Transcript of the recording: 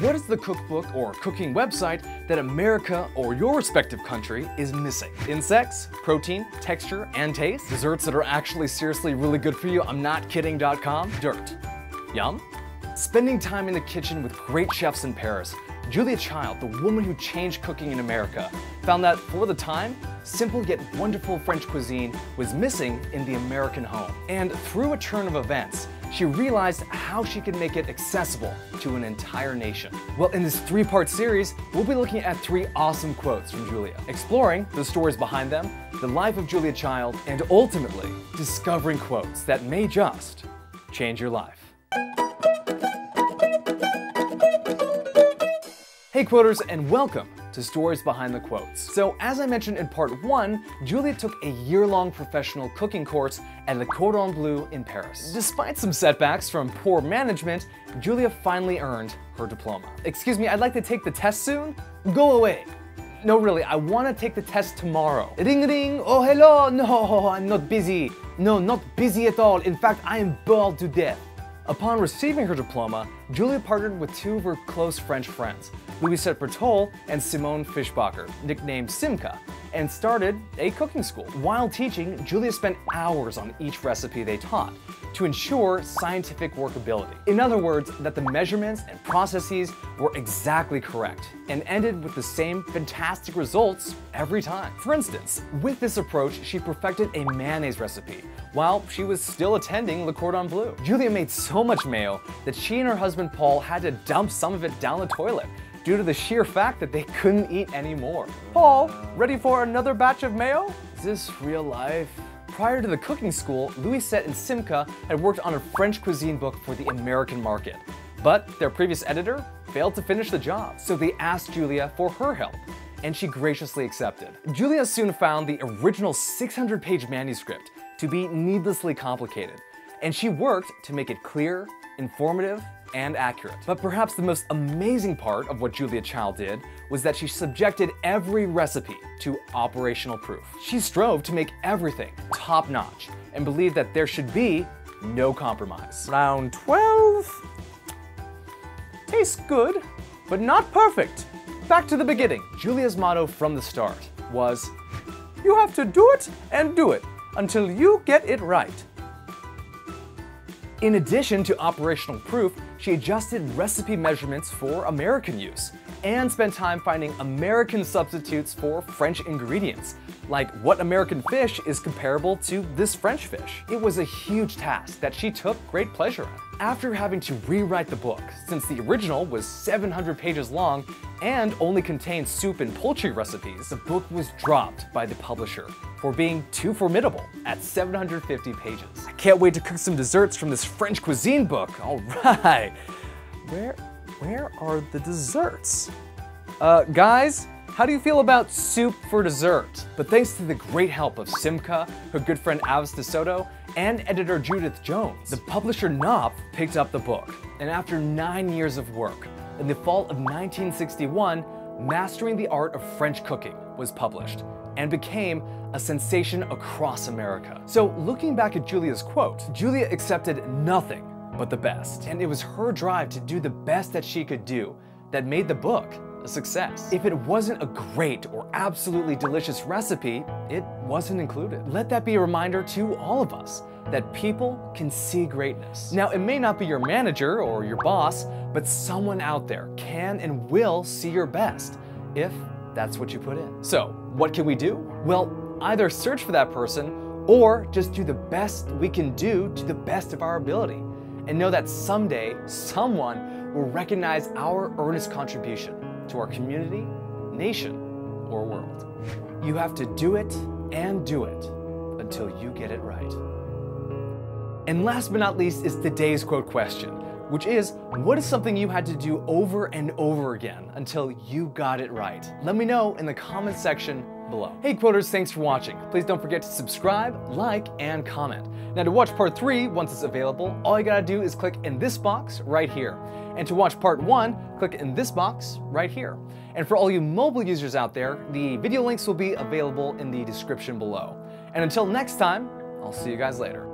what is the cookbook or cooking website that America or your respective country is missing? Insects, protein, texture, and taste? Desserts that are actually seriously really good for you, I'm not kidding.com? Dirt. Yum? Spending time in the kitchen with great chefs in Paris, Julia Child, the woman who changed cooking in America, found that for the time, simple yet wonderful French cuisine was missing in the American home. And through a turn of events, she realized how she could make it accessible to an entire nation. Well, in this 3-part series, we'll be looking at 3 awesome quotes from Julia, exploring the stories behind them, the life of Julia Child, and ultimately discovering quotes that may just change your life. Hey quoters, and welcome to Stories Behind the Quotes. So as I mentioned in part 1, Julia took a year-long professional cooking course at Le Cordon Bleu in Paris. Despite some setbacks from poor management, Julia finally earned her diploma. Excuse me, I'd like to take the test soon? Go away. No, really, I want to take the test tomorrow. Ring ring, oh hello, no, I'm not busy. No, not busy at all. In fact, I am bored to death. Upon receiving her diploma, Julia partnered with 2 of her close French friends, Louisette Bertol and Simone Fischbacher, nicknamed Simca, and started a cooking school. While teaching, Julia spent hours on each recipe they taught to ensure scientific workability. In other words, that the measurements and processes were exactly correct and ended with the same fantastic results every time. For instance, with this approach, she perfected a mayonnaise recipe while she was still attending Le Cordon Bleu. Julia made so much mayo that she and her husband Paul had to dump some of it down the toilet due to the sheer fact that they couldn't eat anymore. Paul, ready for another batch of mayo? Is this real life? Prior to the cooking school, Louisette and Simca had worked on a French cuisine book for the American market. But their previous editor failed to finish the job, so they asked Julia for her help, and she graciously accepted. Julia soon found the original 600-page manuscript to be needlessly complicated, and she worked to make it clear, informative, and accurate. But perhaps the most amazing part of what Julia Child did was that she subjected every recipe to operational proof. She strove to make everything top-notch and believed that there should be no compromise. Round 12. Tastes good, but not perfect. Back to the beginning. Julia's motto from the start was, "You have to do it and do it until you get it right." In addition to operational proof, she adjusted recipe measurements for American use and spent time finding American substitutes for French ingredients, like what American fish is comparable to this French fish. It was a huge task that she took great pleasure in. After having to rewrite the book, since the original was 700 pages long and only contained soup and poultry recipes, the book was dropped by the publisher for being too formidable at 750 pages. I can't wait to cook some desserts from this French cuisine book. All right. Where are the desserts? Guys, how do you feel about soup for dessert? But thanks to the great help of Simca, her good friend Avis de Soto, and editor Judith Jones, the publisher Knopf picked up the book. And after 9 years of work, in the fall of 1961, Mastering the Art of French Cooking was published and became a sensation across America. So looking back at Julia's quote, Julia accepted nothing but the best. And it was her drive to do the best that she could do that made the book a success. If it wasn't a great or absolutely delicious recipe, it wasn't included. Let that be a reminder to all of us that people can see greatness. Now, it may not be your manager or your boss, but someone out there can and will see your best if that's what you put in. So, what can we do? Well, either search for that person or just do the best we can do to the best of our ability. And know that someday, someone will recognize our earnest contribution to our community, nation, or world. You have to do it and do it until you get it right. And last but not least is today's quote question, which is, what is something you had to do over and over again until you got it right? Let me know in the comment section below. Hey quoters, thanks for watching. Please don't forget to subscribe, like, and comment. Now to watch part 3 once it's available, all you gotta do is click in this box right here. And to watch part 1, click in this box right here. And for all you mobile users out there, the video links will be available in the description below. And until next time, I'll see you guys later.